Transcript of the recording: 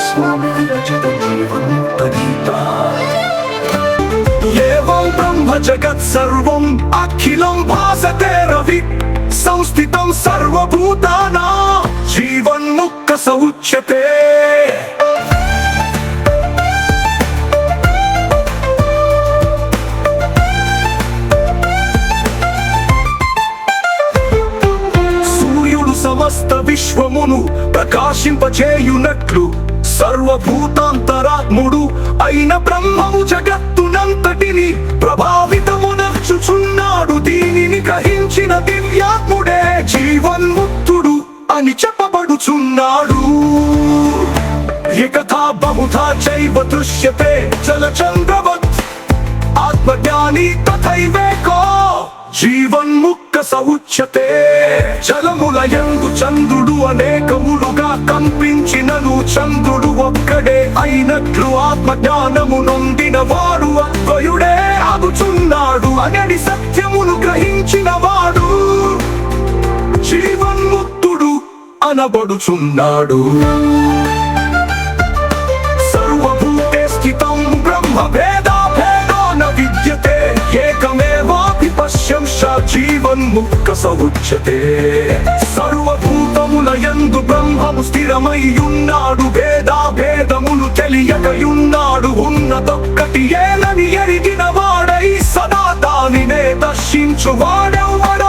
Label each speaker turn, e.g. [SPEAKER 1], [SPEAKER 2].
[SPEAKER 1] స్వామి విరచిత జీవన్ముక్తగీత. ఏవం బ్రహ్మ జగత్ సర్వం అఖిలం భాసతే రవి సంస్థితం సర్వభూతానాం జీవన్ముక్త సౌచ్యతే. సమస్త విశ్వమును ప్రకాశింపచేయునట్లు సర్వభూతాంతరాత్ముడు అయిన బ్రహ్మము జగత్తునంతటిని ప్రభావితమునర్చుచున్నాడు. దీనిని గ్రహించిన దివ్యాత్ముడే జీవన్ముక్తుడు అని చెప్పబడుచున్నాడు. ఏకథా బహుధా చైవ దృశ్యతే జలచంద్రవత్ ఆత్మజ్ఞాని తథైవేకో జీవన్ముక్త సౌచ్యతే. జలములయందు చంద్రుడు అనేకములుగా కంపించినను చంద్రుడు ఒక్కడే అయినట్లు ఆత్మజ్ఞానము నొందిన వాడు అద్వయుడే అగుచున్నాడు అనడి సత్యమును గ్రహించిన వాడు జీవన్ముక్తుడు అనబడుచున్నాడు. సర్వభూతే స్థితం బ్రహ్మ భేదా భేదో న విద్యతే ఏకమేవాపి పశ్యంశ జీవన్ముక్త సౌచ్యతే. సర్వభూతములయందు బ్రహ్మము స్థిరమైయున్నాడు. భేదా భేదములు తెలియకయున్నాడు. ఉన్నదొక్కటి ఏనని ఎరిగిన వాడై సదా దానినే దర్శించు వాడెవ్వడు